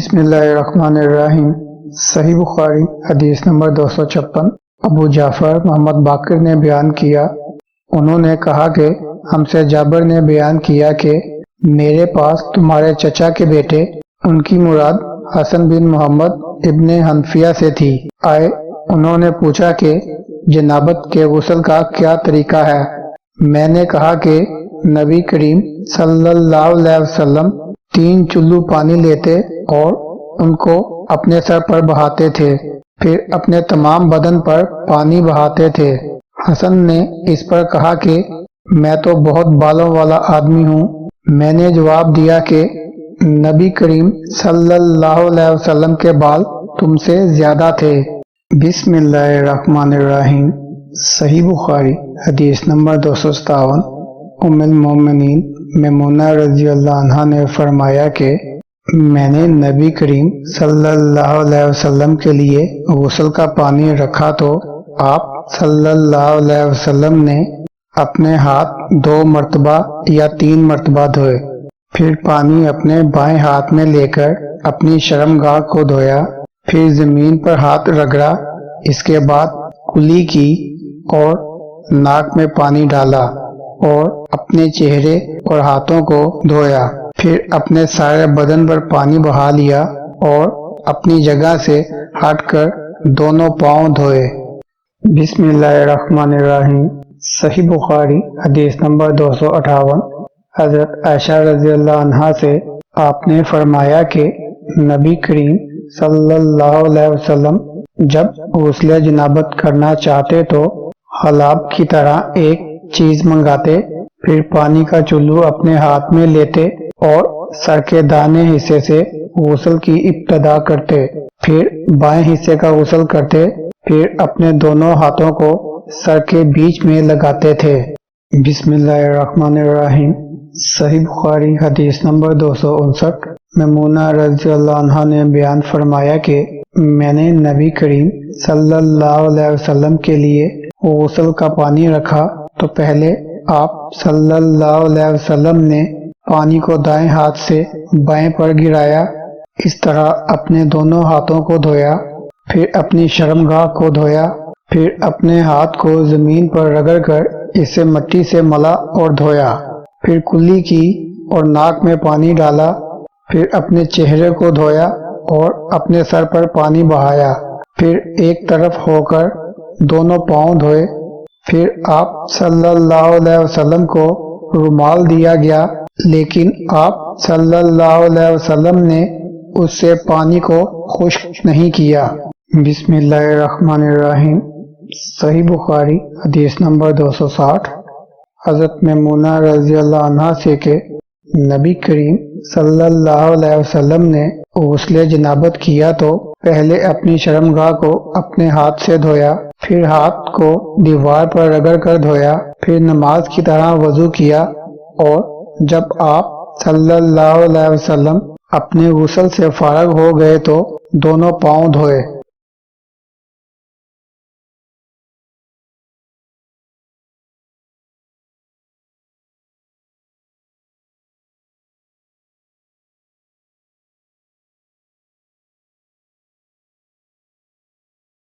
بسم اللہ الرحمن الرحیم۔ صحیح بخاری حدیث نمبر 256۔ ابو جعفر محمد باقر نے بیان کیا، انہوں نے کہا کہ ہم سے جابر نے بیان کیا کہ میرے پاس تمہارے چچا کے بیٹے، ان کی مراد حسن بن محمد ابن حنفیہ سے تھی، آئے۔ انہوں نے پوچھا کہ جنابت کے غسل کا کیا طریقہ ہے؟ میں نے کہا کہ نبی کریم صلی اللہ علیہ وسلم 3 چلو پانی لیتے اور ان کو اپنے سر پر بہاتے تھے، پھر اپنے تمام بدن پر پانی بہاتے تھے۔ حسن نے اس پر کہا کہ میں تو بہت بالوں والا آدمی ہوں۔ میں نے جواب دیا کہ نبی کریم صلی اللہ علیہ وسلم کے بال تم سے زیادہ تھے۔ بسم اللہ الرحمن الرحیم۔ صحیح بخاری حدیث نمبر 257۔ ام المومنین میمونہ رضی اللہ عنہا نے فرمایا کہ میں نے نبی کریم صلی اللہ علیہ وسلم کے لیے غسل کا پانی رکھا تو آپ صلی اللہ علیہ وسلم نے اپنے ہاتھ 2 مرتبہ یا 3 مرتبہ دھوئے، پھر پانی اپنے بائیں ہاتھ میں لے کر اپنی شرمگاہ کو دھویا، پھر زمین پر ہاتھ رگڑا، اس کے بعد کلی کی اور ناک میں پانی ڈالا اور اپنے چہرے اور ہاتھوں کو دھویا، پھر اپنے سارے بدن پر پانی بہا لیا اور اپنی جگہ سے ہٹ کر دونوں پاؤں دھوئے۔ بسم اللہ الرحمن الرحیم۔ صحیح بخاری حدیث نمبر 258۔ حضرت عائشہ رضی اللہ عنہا سے آپ نے فرمایا کہ نبی کریم صلی اللہ علیہ وسلم جب غسل جنابت کرنا چاہتے تو حلاب کی طرح ایک چیز منگاتے، پھر پانی کا چلو اپنے ہاتھ میں لیتے اور سر کے دانے حصے سے غسل کی ابتدا کرتے، پھر بائیں حصے کا غسل کرتے، پھر اپنے دونوں ہاتھوں کو سر کے بیچ میں لگاتے تھے۔ بسم اللہ الرحمن الرحیم۔ صحیح بخاری حدیث نمبر 259۔ میمونہ رضی اللہ عنہا نے بیان فرمایا کہ میں نے نبی کریم صلی اللہ علیہ وسلم کے لیے غسل کا پانی رکھا تو پہلے آپ صلی اللہ علیہ وسلم نے پانی کو دائیں ہاتھ سے بائیں پر گرایا، اس طرح اپنے دونوں ہاتھوں کو دھویا، پھر اپنی شرمگاہ کو دھویا، پھر اپنے ہاتھ کو زمین پر رگڑ کر اسے مٹی سے ملا اور دھویا، پھر کلی کی اور ناک میں پانی ڈالا، پھر اپنے چہرے کو دھویا اور اپنے سر پر پانی بہایا، پھر ایک طرف ہو کر دونوں پاؤں دھوئے، پھر آپ صلی اللہ علیہ وسلم کو رومال دیا گیا، لیکن آپ صلی اللہ علیہ وسلم نے اس سے پانی کو خشک نہیں کیا۔ بسم اللہ الرحمن الرحیم۔ صحیح بخاری حدیث نمبر 260۔ حضرت میمونہ رضی اللہ عنہا سے کہ نبی کریم صلی اللہ علیہ وسلم نے غسل جنابت کیا تو پہلے اپنی شرمگاہ کو اپنے ہاتھ سے دھویا، پھر ہاتھ کو دیوار پر رگڑ کر دھویا، پھر نماز کی طرح وضو کیا، اور جب آپ صلی اللہ علیہ وسلم اپنے غسل سے فارغ ہو گئے تو دونوں پاؤں دھوئے۔